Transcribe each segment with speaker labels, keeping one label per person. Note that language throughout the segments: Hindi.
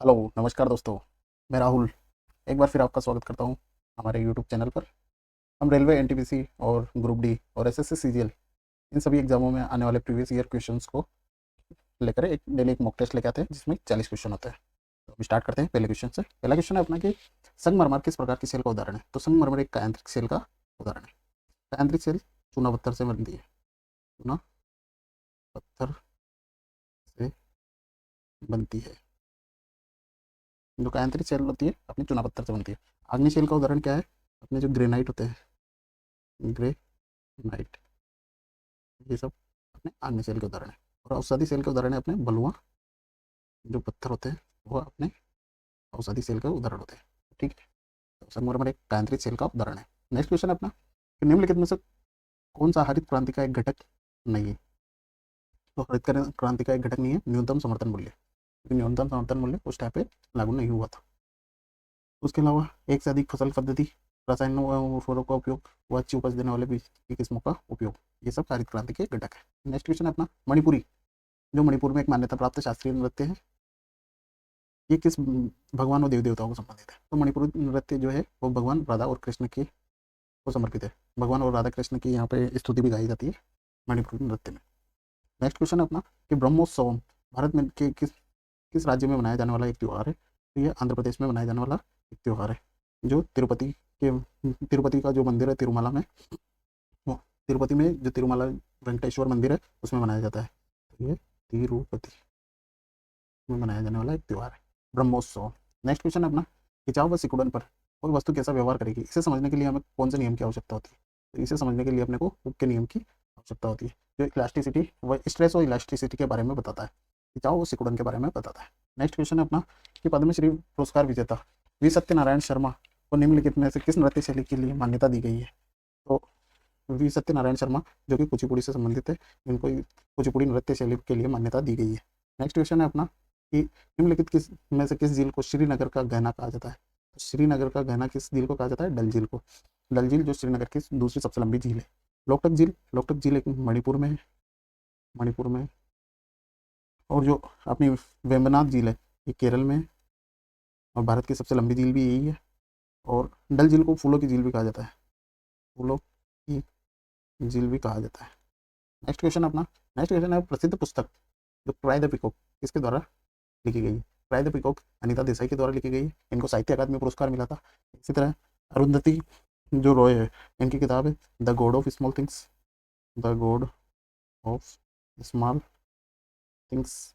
Speaker 1: हेलो, नमस्कार दोस्तों। मैं राहुल एक बार फिर आपका स्वागत करता हूं हमारे यूट्यूब चैनल पर। हम रेलवे, एनटीपीसी और ग्रुप डी और एसएससी सीजीएल इन सभी एग्जामों में आने वाले प्रीवियस ईयर क्वेश्चंस को लेकर एक डेली एक मॉक टेस्ट लेके आते हैं जिसमें 40 क्वेश्चन होते हैं। तो हम स्टार्ट करते हैं पहले क्वेश्चन से। पहला क्वेश्चन है अपना कि संगमरमर किस प्रकार की सेल का उदाहरण है। तो संगमरमर एक यांत्रिक सेल का उदाहरण है। यांत्रिक सेल चूना पत्थर से बनती है। चूना पत्थर से बनती है। जो यांत्रिक सेल होती है अपनी चूना पत्थर से बनती है। आग्नेय सेल का उदाहरण क्या है? अपने जो ग्रेनाइट होते हैं, ग्रेनाइट, ये सब अपने आग्नेय सेल के उदाहरण है। और औषधि सेल के उदाहरण है अपने बलुआ, जो पत्थर होते हैं वो अपने औषधि सेल के उदाहरण होते हैं। ठीक है, तो संगमरमर एक यांत्रिक सेल का उदाहरण है। नेक्स्ट क्वेश्चन है अपना कि निम्नलिखित में से कौन सा हरित क्रांति का एक घटक नहीं है। तो हरित क्रांति का एक घटक नहीं है न्यूनतम समर्थन मूल्य, क्योंकि न्यूनतम समर्थन मूल्य उस टाइम पे लागू नहीं हुआ था। उसके अलावा एक से अधिक फसल पद्धति, रसायनों व उर्वरकों का उपयोग व अच्छी उपज देने वाले बीज की किस्मों का उपयोग, ये सब हरित क्रांति के घटक है। नेक्स्ट क्वेश्चन है अपना मणिपुरी, जो मणिपुर में एक मान्यता प्राप्त शास्त्रीय नृत्य है, ये किस भगवान और देवी देवताओं को संबंधित है। तो मणिपुरी नृत्य जो है वो भगवान राधा और कृष्ण की को समर्पित है। भगवान और राधा कृष्ण की यहाँ पे स्तुति भी गाई जाती है मणिपुरी नृत्य में। नेक्स्ट क्वेश्चन है अपना कि ब्रह्मोत्सव भारत में के किस किस राज्य में मनाया जाने वाला एक त्यौहार है। तो ये आंध्र प्रदेश में मनाया जाने वाला एक त्यौहार है, जो तिरुपति का जो मंदिर है तिरुमला में, वो तिरुपति में जो तिरुमला वेंकटेश्वर मंदिर है उसमें मनाया जाता है। तो ये तिरुपति में मनाया जाने वाला एक त्यौहार है ब्रह्मोत्सव। नेक्स्ट क्वेश्चन है अपना खिंचाव व सिकुड़न पर कोई वस्तु कैसा व्यवहार करेगी। इसे समझने के लिए हमें कौन से नियम की आवश्यकता होती है। तो इसे समझने के लिए अपने को हुक के नियम की आवश्यकता होती है, जो इलास्टिसिटी व स्ट्रेस और इलास्टिसिटी के बारे में बताता है, खिंचाव व सिकुड़न के बारे में बताता है। नेक्स्ट क्वेश्चन है अपना कि पद्मश्री पुरस्कार विजेता वी सत्यनारायण शर्मा को निम्नलिखित में से किस नृत्य शैली के लिए मान्यता दी गई है। तो वी सत्यनारायण शर्मा जो कि कुचिपुड़ी से संबंधित है, इनको कुचिपुड़ी नृत्य शैली के लिए मान्यता दी गई है। नेक्स्ट क्वेश्चन है अपना कि निम्नलिखित किस में से किस झील को श्रीनगर का गहना कहा जाता है। तो श्रीनगर का गहना किस झील को कहा जाता है? डल झील को। डल झील जो श्रीनगर की दूसरी सबसे लंबी झील है। लोकटक झील एक मणिपुर में है, मणिपुर में। और जो अपनी वेम्बनाथ झील है ये केरल में है, और भारत की सबसे लंबी झील भी यही है। और डल झील को फूलों की झील भी कहा जाता है, फूलों की झील भी कहा जाता है। नेक्स्ट क्वेश्चन अपना नेक्स्ट क्वेश्चन है प्रसिद्ध पुस्तक जो क्राई द पिकॉक किसके द्वारा लिखी गई है। Cry the peacock Anita Desai के द्वारा लिखी गई है। इनको साहित्य अकादमी पुरस्कार मिला था। इसी तरह अरुंधति जो रॉय है, इनकी किताब है the God of small things, the God of small things.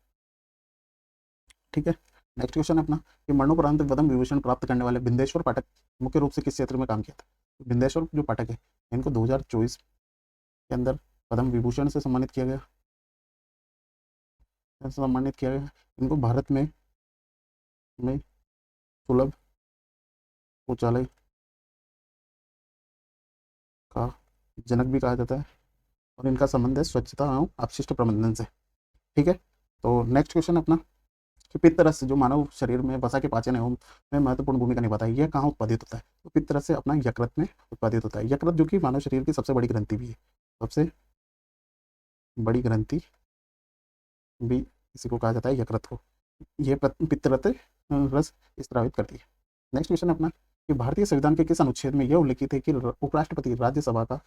Speaker 1: ठीक है, नेक्स्ट क्वेश्चन है अपना कि मरणोपरांत पद्म विभूषण प्राप्त करने वाले बिंदेश्वर पाठक मुख्य रूप से किस क्षेत्र में काम किया था। बिंदेश्वर जो पाठक है इनको 2024 के अंदर पद्म विभूषण से सम्मानित किया गया। इनको भारत में सुलभ शौचालय का जनक भी कहा जाता है, और इनका संबंध है स्वच्छता एवं अपशिष्ट प्रबंधन से। ठीक है, तो नेक्स्ट क्वेश्चन अपना कि पित्तरस जो मानव शरीर में वसा के पाचन एवं में महत्वपूर्ण भूमिका निभाता है, यह कहाँ उत्पादित होता है। तो पित्तरस से अपना यकृत में उत्पादित होता है। यकृत जो कि मानव शरीर की सबसे बड़ी ग्रंथि भी है, सबसे बड़ी ग्रंथि भी इसी को कहा जाता है, यकृत को। ये पित्तरस रस स्त्रावित करती है। नेक्स्ट क्वेश्चन अपना कि भारतीय संविधान के किस अनुच्छेद में यह उल्लिखित है कि राष्ट्रपति राज्यसभा का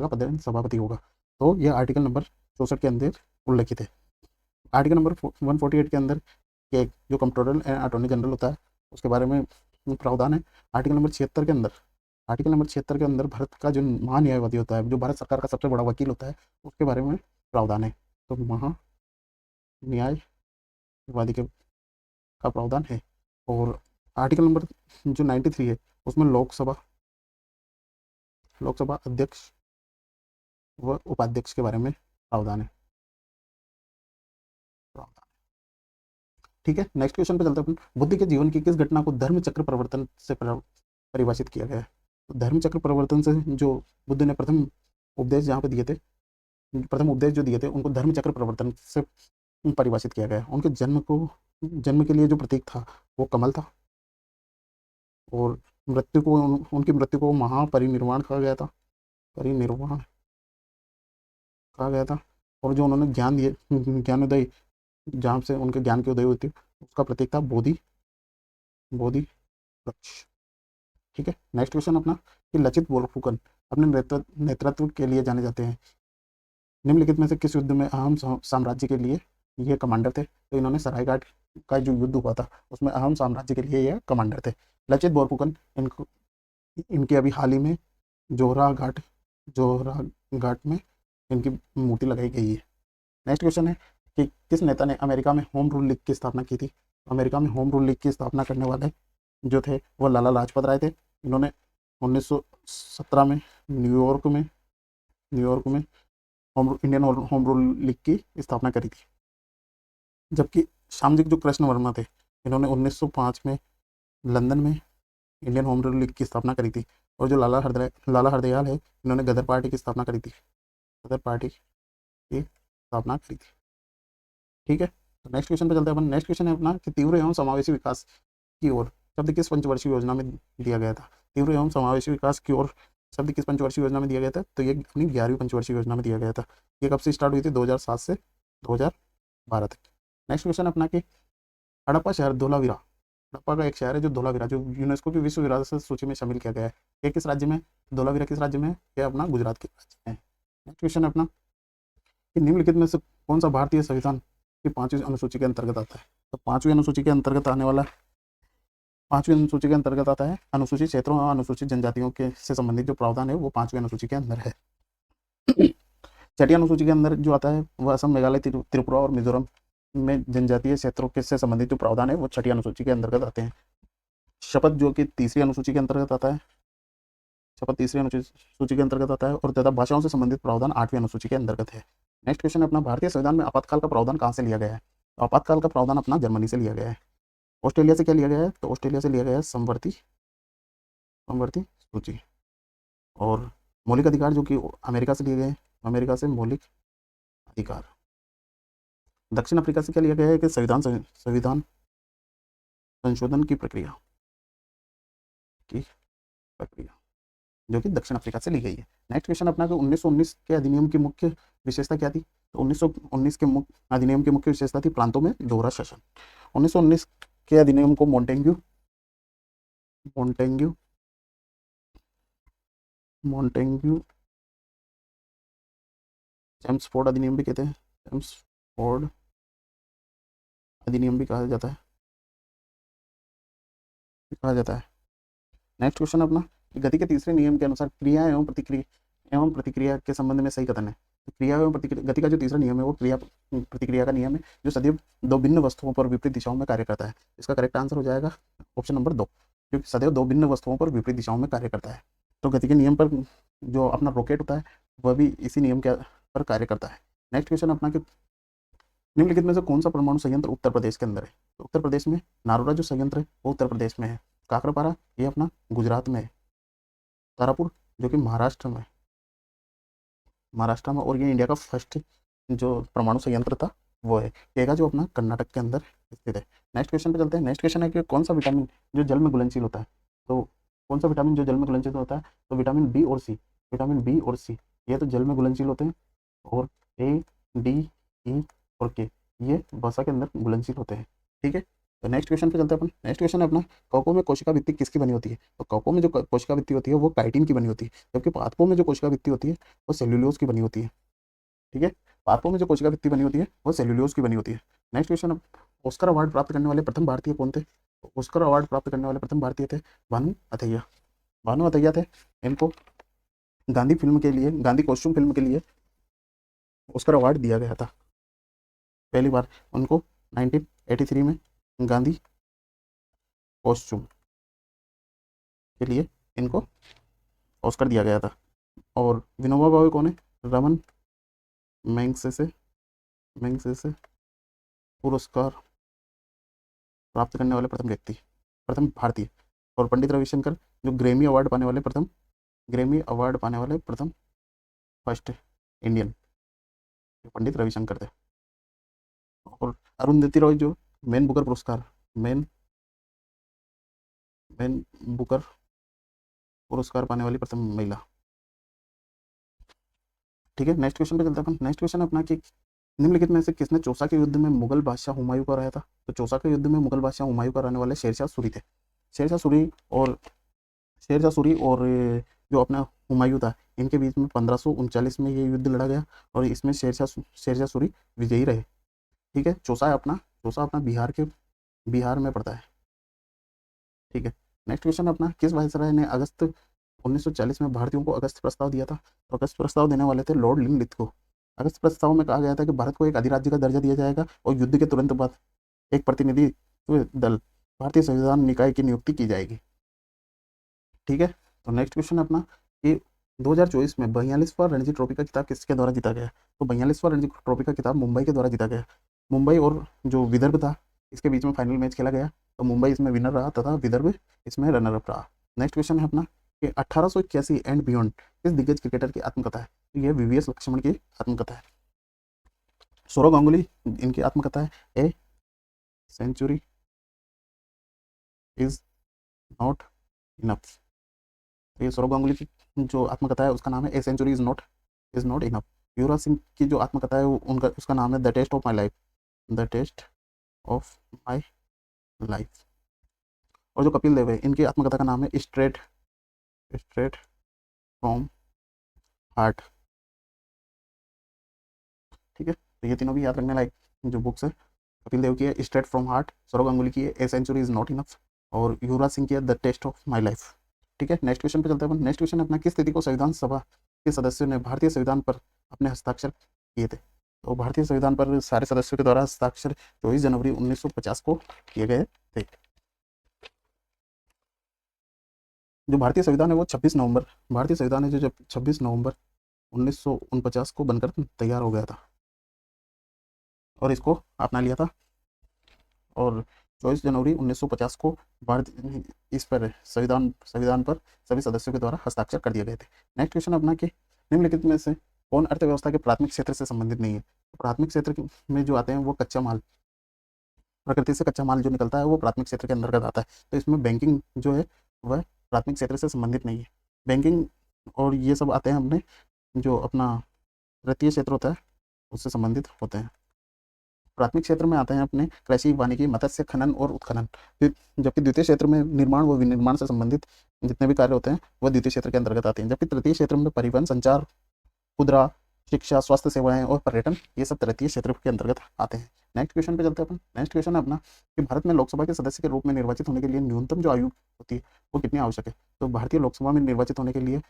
Speaker 1: प्रधान सभापति होगा। तो यह आर्टिकल नंबर 64 के अंदर उल्लिखित है। आर्टिकल नंबर 148 के अंदर के जो कंट्रोलर एंड अटॉर्नी जनरल होता है उसके बारे में प्रावधान है। आर्टिकल नंबर 76 के अंदर भारत का जो महान्यायवादी होता है, जो भारत सरकार का सबसे बड़ा वकील होता है, उसके बारे में प्रावधान है। तो महान्यायवादी के का प्रावधान है। और आर्टिकल नंबर जो 93 है उसमें लोकसभा अध्यक्ष व उपाध्यक्ष के बारे में प्रावधान है। ठीक है, नेक्स्ट क्वेश्चन पे चलते हैं। बुद्ध के जीवन की किस घटना को धर्म चक्र परिवर्तन से परिभाषित किया गया है। तो धर्म चक्र परिवर्तन से जो बुद्ध ने प्रथम उपदेश जहाँ पे दिए थे, प्रथम उपदेश जो दिए थे उनको धर्म चक्र परिवर्तन से परिभाषित किया गया है। उनके जन्म के लिए जो प्रतीक था वो कमल था, और उनकी मृत्यु को महापरिनिर्वाण कहा गया था, परिनिर्वाण कहा गया था। और जो उन्होंने ज्ञान दिए, ज्ञानोदय, जहाँ से उनके ज्ञान की उदय हुई थी उसका प्रतीक था बोधि, बोधि वृक्ष। ठीक है, नेक्स्ट क्वेश्चन अपना कि लचित बोरफुकन अपने नेतृत्व के लिए जाने जाते हैं। निम्नलिखित में से किस युद्ध में अहम साम्राज्य के लिए ये कमांडर थे? तो इन्होंने सरायघाट का जो युद्ध हुआ था उसमें अहम साम्राज्य के लिए ये कमांडर थे। लचित बोरफुकन, इनको इनकी अभी हाल ही में जोहरा घाट, जोहरा घाट में इनकी मूर्ति लगाई गई है। नेक्स्ट क्वेश्चन है कि किस नेता ने अमेरिका में होम रूल लीग की स्थापना की थी? अमेरिका में होम रूल लीग की स्थापना करने वाले जो थे वो लाला लाजपत राय थे। इन्होंने 1917 में न्यूयॉर्क में न्यूयॉर्क में इंडियन होम रूल लीग की स्थापना करी थी। जबकि श्यामजी जो कृष्ण वर्मा थे, इन्होंने 1905 में लंदन में इंडियन होम रूल लीग की स्थापना करी थी। और जो लाला हरदयाल है, इन्होंने गदर पार्टी की स्थापना करी थी, गदर पार्टी की स्थापना करी थी। ठीक है, तो नेक्स्ट क्वेश्चन पे चलते हैं अपन। नेक्स्ट क्वेश्चन है अपना कि तीव्र एवं समावेशी विकास की ओर शब्द किस पंचवर्षीय योजना में दिया गया था? तीव्र एवं समावेशी विकास की ओर शब्द किस पंचवर्षीय योजना में दिया गया था? तो ये अपनी 11वीं पंचवर्षीय योजना में दिया गया था। ये कब से स्टार्ट हुई थी? 2007 से 2012 तक। नेक्स्ट क्वेश्चन अपना कि हड़प्पा शहर धोलावीरा, हड़प्पा का एक शहर है जो धोलावीरा, जो यूनेस्को की विश्व विरासत सूची में शामिल किया गया है। ये किस राज्य में? धोलावीरा किस राज्य में है? ये अपना गुजरात के राज्य में है। नेक्स्ट क्वेश्चन अपना कि निम्नलिखित में से कौन सा भारतीय संविधान की 5वीं अनुसूची के अंतर्गत आता है? तो 5वीं अनुसूची के अंतर्गत आने वाला 5वीं अनुसूची के अंतर्गत आता है अनुसूचित क्षेत्रों और अनुसूचित जनजातियों के से संबंधित जो प्रावधान है वो 5वीं अनुसूची के अंदर है। 6ठी अनुसूची के अंदर जो आता है वह असम, मेघालय, त्रिपुरा और मिजोरम में जनजातीय क्षेत्रों के से संबंधित जो प्रावधान है वो 6ठी अनुसूची के अंतर्गत आते हैं। शपथ जो कि 3री अनुसूची के अंतर्गत आता है, शपथ 3री अनुसूची के अंतर्गत आता है। और तथा भाषाओं से संबंधित प्रावधान 8वीं अनुसूची के अंतर्गत है। नेक्स्ट क्वेश्चन अपना भारतीय संविधान में आपातकाल का प्रावधान कहाँ से लिया गया है? तो आपातकाल का प्रावधान अपना जर्मनी से लिया गया है। ऑस्ट्रेलिया से क्या लिया गया है? तो ऑस्ट्रेलिया से लिया गया है समवर्ती समवर्ती सूची। और मौलिक अधिकार जो कि अमेरिका से लिए गए हैं, अमेरिका से मौलिक अधिकार। दक्षिण अफ्रीका से क्या लिया गया है कि संविधान संशोधन की प्रक्रिया जो कि दक्षिण अफ्रीका से ली गई है। नेक्स्ट क्वेश्चन अपना कि 1919 के अधिनियम की मुख्य विशेषता क्या थी? तो 1919 के अधिनियम की मुख्य विशेषता थी प्रांतों में दोहरा शासन। 1919 के अधिनियम को मोंटेग्यू मोंटेग्यू मोंटेग्यू चेम्सफोर्ड अधिनियम भी कहते हैं, चेम्सफोर्ड अधिनियम भी कहा जाता है। नेक्स्ट क्वेश्चन अपना गति के तीसरे नियम के अनुसार क्रिया एवं प्रतिक्रिया के संबंध में सही कथन है। तो क्रिया एवं प्रतिक्रिया, गति का जो तीसरा नियम है वो क्रिया प्रतिक्रिया का नियम है जो सदैव दो भिन्न वस्तुओं पर विपरीत दिशाओं में कार्य करता है। इसका करेक्ट आंसर हो जाएगा ऑप्शन नंबर 2, क्योंकि सदैव दो भिन्न वस्तुओं पर विपरीत दिशाओं में कार्य करता है। तो गति के नियम पर जो अपना रॉकेट होता है वह भी इसी नियम के पर कार्य करता है। नेक्स्ट क्वेश्चन अपना कि निम्नलिखित में से कौन सा परमाणु संयंत्र उत्तर प्रदेश के अंदर है? तो उत्तर प्रदेश में नारोरा जो संयंत्र है वो उत्तर प्रदेश में है। काकरापारा ये अपना गुजरात में है। तारापुर जो कि महाराष्ट्र में, और ये इंडिया का फर्स्ट जो परमाणु संयंत्र था वो है। केगा जो अपना कर्नाटक के अंदर स्थित है। नेक्स्ट क्वेश्चन पे चलते हैं। नेक्स्ट क्वेश्चन है कि कौन सा विटामिन जो जल में घुलनशील होता है? तो कौन सा विटामिन जो जल में घुलनशील होता है? तो विटामिन बी और सी, विटामिन बी और सी ये तो जल में घुलनशील होते हैं। और ए, डी, ई और के ये वसा के अंदर घुलनशील होते हैं। ठीक है, तो नेक्स्ट क्वेश्चन पे चलते हैं अपन। नेक्स्ट क्वेश्चन है अपना कवकों में कोशिका भित्ति किसकी बनी होती है? तो कवकों में जो कोशिका भित्ति होती है वो काइटिन की बनी होती है, जबकि पादपों में जो कोशिका भित्ति होती है वो सेल्यूलोज की बनी होती है। ठीक है, पादपों में जो कोशिका भित्ति बनी होती है वो सेल्यूलोज की बनी होती है। नेक्स्ट क्वेश्चन, ऑस्कर अवार्ड प्राप्त करने वाले प्रथम भारतीय कौन थे? ऑस्कर अवार्ड प्राप्त करने वाले प्रथम भारतीय थे भानु अथैया। भानु अथैया थे। इनको गांधी कॉस्ट्यूम फिल्म के लिए ऑस्कर अवार्ड दिया गया था पहली बार उनको 1983 में। गांधी कॉस्ट्यूम के लिए इनको ऑस्कर दिया गया था। और विनोबा भावे कौन है? रमन मैग्सेसे पुरस्कार प्राप्त करने वाले प्रथम व्यक्ति, प्रथम भारतीय। और पंडित रविशंकर जो ग्रैमी अवार्ड पाने वाले प्रथम फर्स्ट इंडियन पंडित रविशंकर थे। और अरुंधति रॉय जो मैन बुकर पुरस्कार पाने वाली प्रथम महिला। ठीक है, नेक्स्ट क्वेश्चन पे चलते हैं अपन। नेक्स्ट क्वेश्चन अपना कि निम्नलिखित में से किसने चौसा के युद्ध में मुगल बादशाह हुमायूं को हराया था? तो चौसा के युद्ध में मुगल बादशाह हुमायूं को हराने वाले शेरशाह सूरी थे। शेरशाह सूरी और शेरशाह सूरी और जो अपना हुमायूं था, इनके बीच में 1539 में ये युद्ध लड़ा गया और इसमें शेरशाह सूरी विजयी रहे। ठीक है, चौसा अपना बिहार में पड़ता है। ठीक है, नेक्स्ट क्वेश्चन अपना, किस वायसराय ने अगस्त 1940 में भारतीयों को अगस्त प्रस्ताव दिया था? तो अगस्त प्रस्ताव देने वाले थे लॉर्ड लिनलिथ को। अगस्त प्रस्ताव में कहा गया था कि भारत को एक अधिराज्य का दर्जा दिया जाएगा और युद्ध के तुरंत बाद एक प्रतिनिधित्व दल भारतीय संविधान निकाय की नियुक्ति की जाएगी। ठीक है, तो नेक्स्ट क्वेश्चन अपना कि 2024 में 42वां रणजी ट्रॉफी का खिताब किसके द्वारा जीता गया? तो 42वां रणजी ट्रॉफी का खिताब मुंबई के द्वारा जीता गया। मुंबई और जो विदर्भ था, इसके बीच में फाइनल मैच खेला गया, तो मुंबई इसमें विनर रहा तथा विदर्भ इसमें रनर अप रहा। नेक्स्ट क्वेश्चन है अपना कि 1881 एंड बियॉन्ड किस दिग्गज क्रिकेटर की आत्मकथा है? तो यह वीवीएस लक्ष्मण की आत्मकथा है। सौरव गांगुली इनकी आत्मकथा है a century is not enough. ये सौरव गांगुली की जो आत्मकथा है उसका नाम है a century is not enough. Yuvraj Singh की जो आत्मकथा है उनका उसका नाम है the test of my life, the test of my life. और जो कपिल देव है, इनकी आत्मकथा का नाम है स्ट्रेट फ्रॉम हार्ट। ठीक है, तो ये तीनों भी याद रखने लायक जो बुक्स है, कपिल देव की है straight from heart, Sourav Ganguly की है a century is not enough और युवराज सिंह की है the test of my life. ठीक है, नेक्स्ट क्वेश्चन पे चलते हैं अपन। नेक्स्ट क्वेश्चन अपना, किस तिथि को संविधान सभा के सदस्यों ने भारतीय संविधान पर अपने हस्ताक्षर किए थे? तो भारतीय संविधान पर सारे सदस्यों के द्वारा हस्ताक्षर 24 जनवरी 1950 को किए गए थे। जो भारतीय संविधान है वो 26 नवंबर भारतीय संविधान है जो 26 नवंबर 1949 को बनकर तैयार हो गया था और इसको अपना लिया था और 24 जनवरी 1950 को भारत इस पर संविधान पर सभी सदस्यों के द्वारा हस्ताक्षर कर दिए गए थे। नेक्स्ट क्वेश्चन अपना कि निम्नलिखित में से कौन अर्थव्यवस्था के प्राथमिक क्षेत्र से संबंधित नहीं है? प्राथमिक क्षेत्र में जो आते हैं वो कच्चा माल, प्रकृति से कच्चा माल जो निकलता है वो प्राथमिक क्षेत्र के अंतर्गत आता है। तो इसमें बैंकिंग जो है वह प्राथमिक क्षेत्र से संबंधित नहीं है। बैंकिंग और ये सब आते हैं अपने जो अपना तृतीय क्षेत्र होता है उससे संबंधित होते हैं। प्राथमिक क्षेत्र में आते हैं अपने कृषि, वानिकी, मत्स्य, खनन और उत्खनन। जबकि द्वितीय क्षेत्र में निर्माण व विनिर्माण से संबंधित जितने भी कार्य होते हैं वह द्वितीय क्षेत्र के अंतर्गत आते हैं। जबकि तृतीय क्षेत्र में परिवहन, संचार, खुदरा, शिक्षा, स्वास्थ्य सेवाएं और पर्यटन ये सब तृतीय क्षेत्र के अंतर्गत आते हैं। नेक्स्ट क्वेश्चन पे चलते हैं अपन। नेक्स्ट क्वेश्चन है अपना कि भारत में लोकसभा के सदस्य के रूप में निर्वाचित होने के लिए न्यूनतम जो आयु होती है वो कितनी आवश्यक है? तो भारतीय लोकसभा में निर्वाचित होने के लिए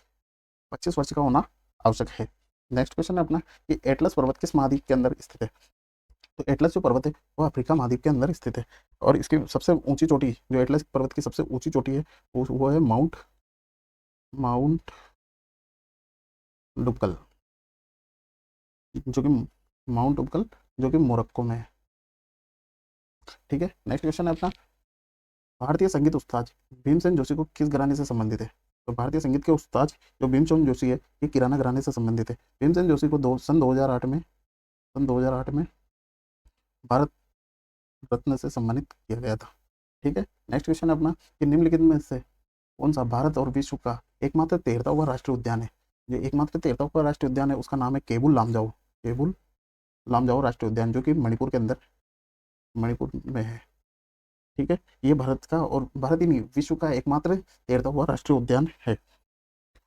Speaker 1: 25 वर्ष का होना आवश्यक है। नेक्स्ट क्वेश्चन है अपना कि एटलस पर्वत किस महाद्वीप के अंदर स्थित है? तो एटलस जो पर्वत है वो अफ्रीका महाद्वीप के अंदर स्थित है और इसकी सबसे ऊंची चोटी, जो एटलस पर्वत की सबसे ऊंची चोटी है वो है माउंट डुबकल, जो कि जो कि मोरक्को में है। ठीक है, नेक्स्ट क्वेश्चन है अपना, भारतीय संगीत उस्ताद भीमसेन जोशी को किस घराने से संबंधित है? तो भारतीय संगीत के उस्ताद जो भीमसेन जोशी है ये किराना घराने से संबंधित है। भीमसेन जोशी को सन 2008 में भारत रत्न से सम्मानित किया गया था। ठीक है, नेक्स्ट क्वेश्चन अपना कि निम्नलिखित में से कौन सा भारत और विश्व का एकमात्र तैरता हुआ राष्ट्रीय उद्यान है? जो एकमात्र तैरता हुआ राष्ट्रीय उद्यान है उसका नाम है केबुल लामजाओ राष्ट्रीय उद्यान, जो कि मणिपुर में है। ठीक है, ये भारत का और भारत ही नहीं विश्व का एकमात्र तैरता हुआ राष्ट्रीय उद्यान है।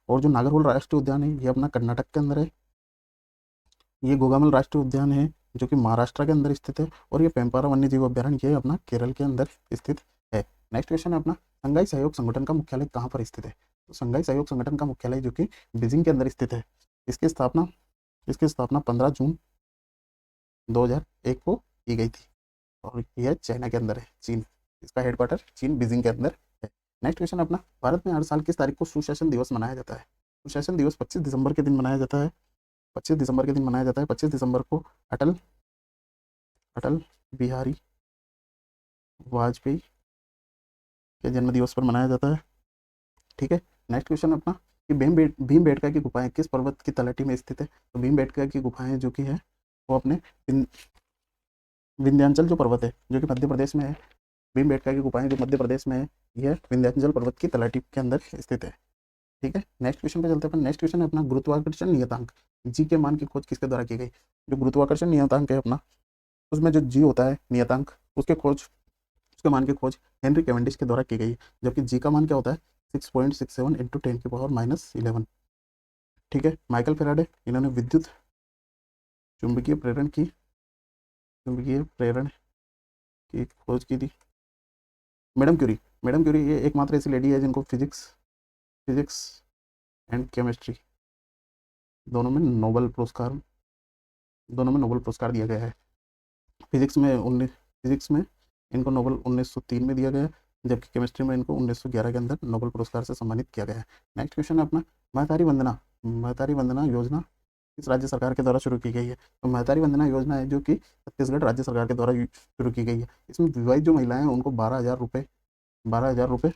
Speaker 1: और जो नागरहोल राष्ट्रीय उद्यान है ये अपना कर्नाटक के अंदर है। ये गोगामल राष्ट्रीय उद्यान है जो कि महाराष्ट्र के अंदर स्थित है और ये पेम्पारा वन्य जीव अभ्यारण्य ये अपना केरल के अंदर स्थित है। नेक्स्ट क्वेश्चन है अपना, संघाई सहयोग संगठन का मुख्यालय कहाँ पर स्थित है? तो संघाई सहयोग संगठन का मुख्यालय जो कि बीजिंग के अंदर स्थित है। इसकी स्थापना 15 जून 2001 को की गई थी और यह चाइना के अंदर है, चीन। इसका हेडक्वार्टर चीन बीजिंग के अंदर है। नेक्स्ट क्वेश्चन अपना, भारत में हर साल किस तारीख को सुशासन दिवस मनाया जाता है? सुशासन दिवस 25 दिसंबर के दिन मनाया जाता है। 25 दिसंबर को अटल बिहारी वाजपेयी के जन्म दिवस पर मनाया जाता है। ठीक है, नेक्स्ट क्वेश्चन अपना कि भीमबेटका की गुफाएं किस पर्वत की तलहटी में स्थित है? तो भीमबेटका की गुफाएं जो कि है वो अपने विंध्याचल जो पर्वत है जो कि मध्य प्रदेश में है। भीमबेटका की गुफाएं जो मध्य प्रदेश में है यह विंध्याचल पर्वत की तलहटी के अंदर स्थित है। ठीक है, नेक्स्ट क्वेश्चन पे चलते हैं अपन। नेक्स्ट क्वेश्चन है अपना गुरुत्वाकर्षण नियतांक, जी के मान की खोज किसके द्वारा की गई। जो गुरुत्वाकर्षण नियतांक है अपना, उसमें जो जी होता है नियतांक, उसके खोज, उसके मान की खोज हेनरी कैवेंडिश के द्वारा की गई है। जबकि जी का मान क्या होता है 6.67 इंटू 10⁻11। ठीक है, माइकल फेराडे, इन्होंने विद्युत चुंबकीय प्रेरण की, चुंबकीय प्रेरण की खोज की थी। मैडम क्यूरी, मैडम क्यूरी ये एकमात्र ऐसी लेडी है जिनको फिजिक्स, फिजिक्स एंड केमिस्ट्री दोनों में नोबेल पुरस्कार दिया गया है। फिजिक्स में इनको नोबेल 1903 में दिया गया है, जबकि केमिस्ट्री में इनको 1911 के अंदर नोबेल पुरस्कार से सम्मानित किया गया है। नेक्स्ट क्वेश्चन है अपना महतारी वंदना योजना किस राज्य सरकार के द्वारा शुरू की गई है। तो महतारी वंदना योजना है जो कि छत्तीसगढ़ राज्य सरकार के द्वारा शुरू की गई है। इसमें विवाहित जो महिलाएं हैं उनको 12,000 रुपये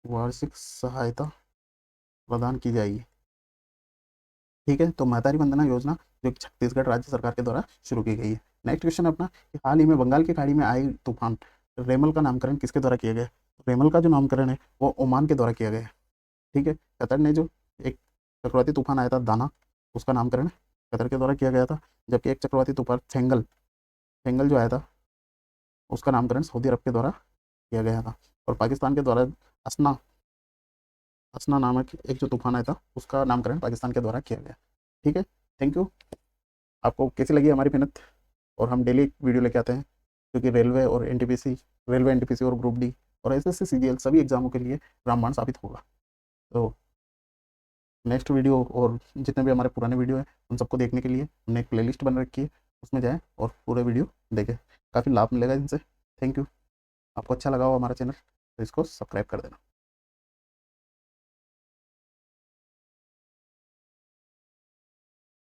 Speaker 1: वार्षिक सहायता प्रदान की जाएगी। ठीक है, तो महतारी वंदना योजना जो कि छत्तीसगढ़ राज्य सरकार के द्वारा शुरू की गई है। नेक्स्ट क्वेश्चन अपना कि हाल ही में बंगाल की खाड़ी में आई तूफान रेमल का नामकरण किसके द्वारा किया गया है। रेमल का जो नामकरण है वो ओमान के द्वारा किया गया है। ठीक है, कतर ने जो एक चक्रवाती तूफान आया था दाना, उसका नामकरण कतर के द्वारा किया गया था। जबकि एक चक्रवाती तूफान फेंगल, फेंगल जो आया था उसका नामकरण सऊदी अरब के द्वारा किया गया था। और पाकिस्तान के द्वारा असना, असना नामक एक जो तूफान आया था उसका नामकरण पाकिस्तान के द्वारा किया गया। ठीक है, थैंक यू। आपको कैसी लगी हमारी मेहनत। और हम डेली वीडियो लेके आते हैं क्योंकि रेलवे एनटीपीसी और ग्रुप डी और एसएससी सीजीएल सभी एग्जामों के लिए रामबाण साबित होगा। तो नेक्स्ट वीडियो और जितने भी हमारे पुराने वीडियो हैं उन सबको देखने के लिए हमने एक प्लेलिस्ट बना रखी है, उसमें जाएँ और पूरे वीडियो देखें, काफ़ी लाभ मिलेगा इनसे। Thank you. आपको अच्छा लगा हो हमारा चैनल तो इसको सब्सक्राइब कर देना।